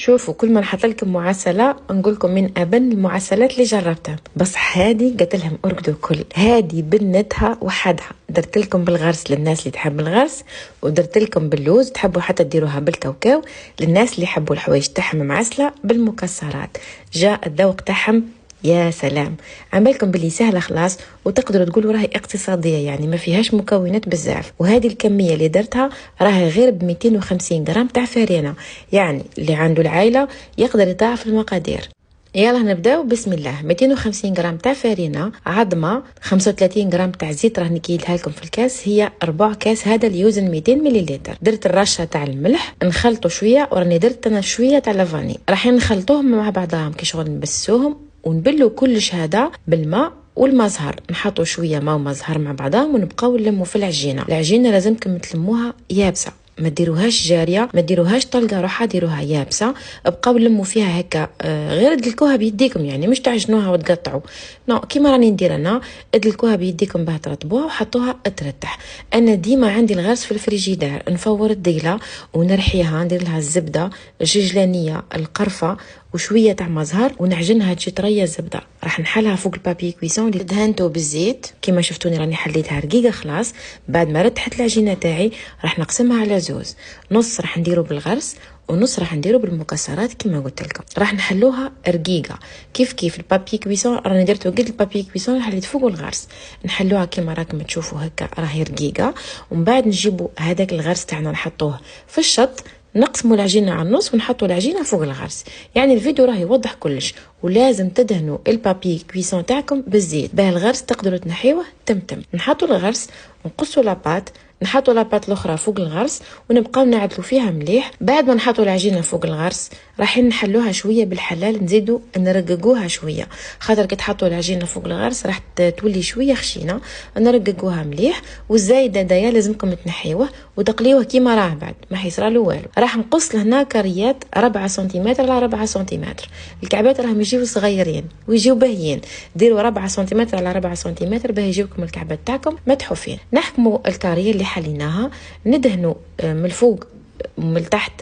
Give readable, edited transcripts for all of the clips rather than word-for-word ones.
شوفوا، كل ما نحط لكم معسله نقول لكم من ابن المعسلات اللي جربتها. بصح هادي قلت لهم ارقدوا كل هادي بنتها وحدها. درت لكم بالغرس للناس اللي تحب الغرس، ودرت لكم باللوز تحبوا حتى ديروها بالكاوكاو للناس اللي يحبوا الحوايج تاعهم معسله بالمكسرات. جاء الذوق تاعهم يا سلام. عملكم باللي سهله خلاص، وتقدروا تقولوا راهي اقتصاديه، يعني ما فيهاش مكونات بزاف. وهذه الكميه اللي درتها راهي غير ب 250 غرام تاع فرينه، يعني اللي عنده العائله يقدر يضاعف المقادير. يلا نبداو بسم الله. 250 غرام تاع فرينه، عظمه، 35 غرام تاع زيت راني كيلها لكم في الكاس، هي 4 كاس هذا اللي يوزن 200 مليلتر. درت الرشه تاع الملح، نخلطوا شويه، وراني درت انا شويه تاع لافاني، راح نخلطوهم مع بعضهم كي شغل نبسوهم ونبلوا كلش هذا بالماء والمزهر. نحطوا شويه ماء ومزهر مع بعضهم ونبقاو نلموا في العجينه. العجينه لازمكم تلموها يابسه، ما ديروهاش جاريه، ما ديروهاش طلقه روحها، ديروها يابسه. بقاو لموا فيها هكا، غير ادلكوها بيديكم، يعني مش تعجنوها وتقطعوا، نو كيما راني ندير انا. ادلكوها بيديكم باه ترطبوها وحطوها ترتاح. انا ديما عندي الغرس في الفريجيدار، نفور الديله ونرحيها، ندير لها الزبده الججلانيه القرفه وشويه تاع مزهر ونعجنها تجي طريه زبده. راح نحلها فوق البابي كويسون اللي دهنته بالزيت كيما شفتوني راني حليتها رقيقه خلاص. بعد ما رتحت العجينه تاعي راح نقسمها على زوز، نص راح نديرو بالغرس ونص راح نديرو بالمكسرات كيما قلت لكم. راح نحلوها رقيقه كيف كيف البابي كويسون راني درتو قد البابي كويسون اللي حليت فوق الغرس. نحلوها كيما راكم تشوفوا هكا راهي رقيقه. ومن بعد نجيبوا هذاك الغرس تاعنا نحطوه في الشط، نقسموا العجينه على النص ونحطوا العجينه فوق الغرس. يعني الفيديو راه يوضح كلش. ولازم تدهنوا البابي كويسون تاعكم بالزيت باه الغرس تقدروا تنحيوه تمتم. نحطوا الغرس ونقصوا لاباط، نحطوا لاباط الاخرى فوق الغرس ونبقاو نعدلوا فيها مليح. بعد ما نحطوا العجينه فوق الغرس راح نحلوها شويه بالحلال، نزيدوا نرققوها شويه، خاطر كي تحطوا العجينه فوق الغرس راح تولي شويه خشينه. نرققوها مليح، والزايد هذايا لازمكم تنحيوه وتقليوه كيما راه، بعد ما حيصرالو والو. راح نقص لهنا كريات 4 سنتيمتر على 4 سنتيمتر. الكعبات راهم يجيو صغيرين ويجيو باهيين، ديروا 4 سنتيمتر على 4 سنتيمتر باه يجيوكم الكعبات تاعكم متحوفين. نحكموا الكاريه اللي حليناها، ندهنوا من الفوق ومن التحت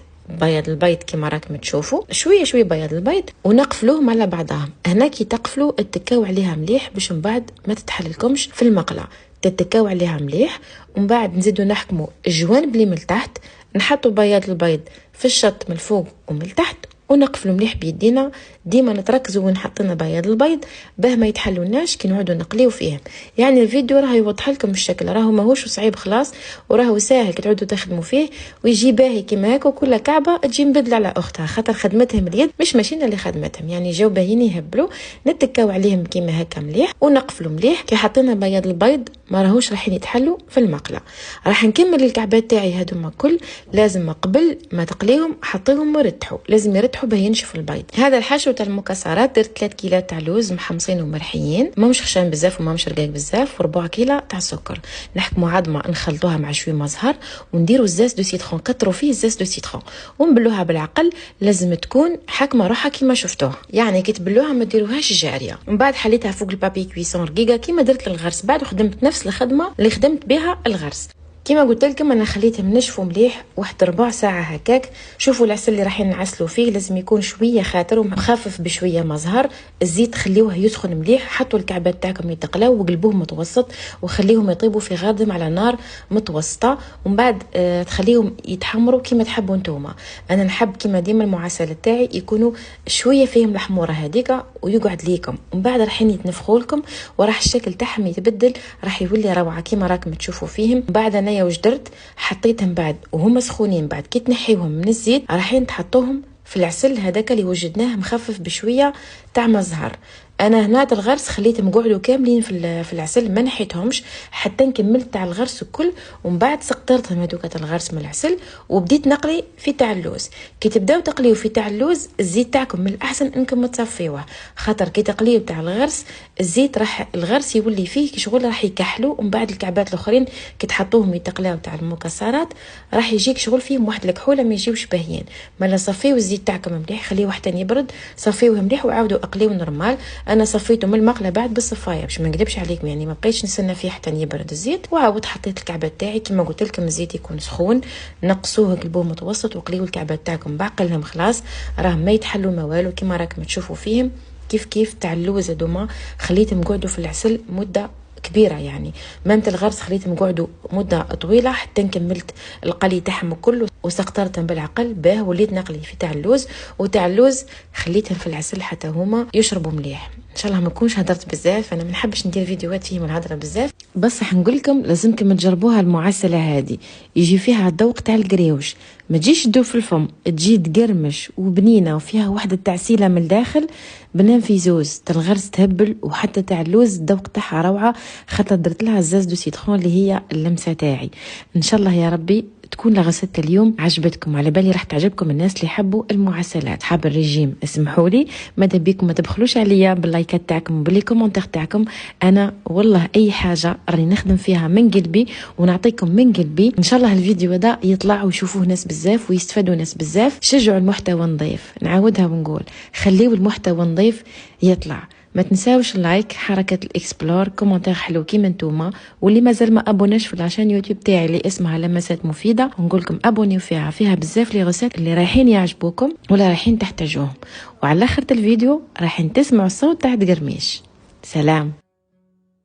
بياض البيض كيما راكم تشوفوا، شويه شويه بياض البيض ونقفلوهم على بعضهم. هنا كي تقفلوا تتكاو عليها مليح باش من بعد ما تتحللكمش في المقله، تتكاو عليها مليح. ومن بعد نزيدوا نحكموا الجوانب اللي من تحت، نحطوا بياض البيض في الشط من الفوق ومن تحت ونقفلوا مليح بيدينا. ديما نتركزوا وين حطينا بياض البيض باه ما يتحلوناش كي نعودوا نقليو فيهم. يعني الفيديو راه يوضح لكم الشكل، راهو ماهوش صعيب خلاص، وراهو ساهل كي تعودوا تخدموا فيه ويجي باهي كيما هكا. وكل كعبه تجي مبدله على اختها، خاطر خدمتهم اليد مش ماشينا اللي خدمتهم، يعني جاو باهيين يهبلوا. نتكاو عليهم كيما هكا مليح ونقفلوا مليح. كي حطينا بياض البيض ما راهوش راح يتحلوا في المقله. راح نكمل الكعبات تاعي هذوما كل، لازم قبل ما تقليهم حطيهم ورتحوا، لازم يرتحوا باه ينشف البيض. هذا الحشو تاع المكسرات درت 3 كيلات تاع لوز محمصين ومرحيين، ما مش خشان بزاف وما مش رقيق بزاف، و4 كيلة تاع سكر. نحكموا عظمه نخلطوها مع شويه مزهر ونديروا الزاز دو سيترون، كتروا فيه الزاز دو سيترون ونبلوها بالعقل. لازم تكون حكمه روحها كيما شفتوها، يعني كي تبلوها ما ديروهاش جاريه. من بعد حليتها فوق البابي كويسون رقيقه كيما درت للغرس. بعد خدمت نفس الخدمه اللي خدمت بها الغرس. كيما قلت لكم انا خليتهم نشفوا مليح واحد ربع ساعه هكاك. شوفوا العسل اللي رايحين نعسلوا فيه لازم يكون شويه خاطر ومخفف بشويه مزهر. الزيت خليوه يسخن مليح، حطوا الكعبات تاعكم يتقلاو وقلبوه متوسط وخليهم يطيبوا في غاردم على نار متوسطه. ومن بعد تخليهم يتحمروا كيما تحبوا نتوما. انا نحب كيما ديما المعسل تاعي يكونوا شويه فيهم الحموره هذيك ويقعد ليكم. ومن بعد رايحين يتنفخوا لكم وراح الشكل تاعهم يتبدل، راح يولي روعه كيما راكم تشوفوا فيهم. بعد انا واش درت، حطيتهم بعد وهما سخونين، بعد كي تنحيوهم من الزيت رايحين تحطوهم في العسل هذاك اللي وجدناه مخفف بشويه تاع مزهر. انا هنا الغرس خليتهم قعدوا كاملين في العسل، ما نحيتهمش حتى نكملت تاع الغرس الكل. ومن بعد سقطرتهم هذوك تاع الغرس من العسل وبديت نقلي في تاع اللوز. كي تبداو تقليو في تاع اللوز الزيت تاعكم من الاحسن انكم تصفيوه، خاطر كي تقليو تاع الغرس الزيت راح الغرس يولي فيه شغل راح يكحلوا. ومن بعد الكعبات الاخرين كي تحطوهم يتقلاو تاع المكسرات راح يجيك شغل فيهم واحد الكحوله ما يجيوش باهيين. مالا صفيو الزيت تاعكم مليح، خليه حتى يبرد، صفيوه مليح وعاودوا اقليو نورمال. انا صفيته من المقله بعد بالصفايه باش ما نكذبش عليكم، يعني ما بقيتش نستنى فيه حتى يبرد الزيت. وعاود حطيت الكعبات تاعي كما قلت لكم، الزيت يكون سخون، نقصوه قلبوه متوسط وقليوا الكعبات تاعكم بعقلهم، خلاص راهم ما يتحلوا ما والو كما راكم تشوفوا فيهم. كيف تاع اللوز هذوما خليتهم قعدوا في العسل مده كبيره، يعني مامة الغرس خليتهم قعدوا مده طويله حتى كملت القلي تاعهم كله وسقطرتهم بالعقل باه وليت نقلي في تاع اللوز. وتاع اللوز خليتهم في العسل حتى هما يشربوا مليح. ان شاء الله ما نكونش هدرت بزاف، انا ما نحبش ندير فيديوهات فيهم الهضره بزاف، بس حنقول لكم لازمكم تجربوها المعسله هذه، يجي فيها الذوق تاع القريوش، ما تجيش تدوب في الفم، تجي تقرمش وبنينه وفيها واحده التعسيله من الداخل. بنام في زوز تاع الغرس تهبل، وحتى تاع اللوز الذوق تاعها روعه، خاطر درت لها الزاز دو سيترون اللي هي اللمسه تاعي. ان شاء الله يا ربي تكون لغسة اليوم عجبتكم، على بالي راح تعجبكم الناس اللي يحبوا المعسلات. حاب الرجيم اسمحوا لي، ماذا بيكم ما تبخلوش عليا باللايكات تاعكم وباللي كومونتير تاعكم. انا والله اي حاجه راني نخدم فيها من قلبي ونعطيكم من قلبي. ان شاء الله الفيديو ده يطلع ويشوفوه ناس بزاف ويستفادوا ناس بزاف. شجعوا المحتوى نظيف، نعاودها ونقول خليوا المحتوى نظيف يطلع. ما تنساوش اللايك، حركه الاكسبلور، كومنتير حلو كيما نتوما. واللي مازال ما ابوناش في لاشين يوتيوب تاعي اللي اسمها لمسات مفيده، ونقول لكم ابونيو فيها بزاف لي غسات اللي رايحين يعجبوكم ولا رايحين تحتاجوهم. وعلى اخر الفيديو رايحين تسمعوا الصوت تاع قرميش. سلام.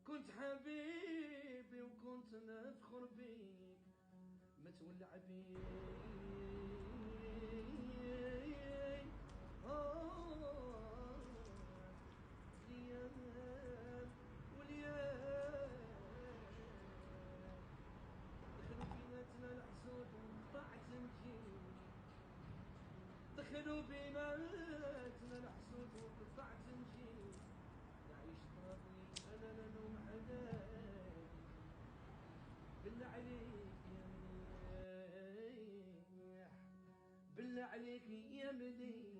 كنت حبيبي وكنت نفخر بيك، ما تولع بيك دخلوا بيناتنا الحسود وقطعت نجيب، نعيش طرابي انا لنوم حداي، بالله عليك يا مليح، بالله عليك يا مليح.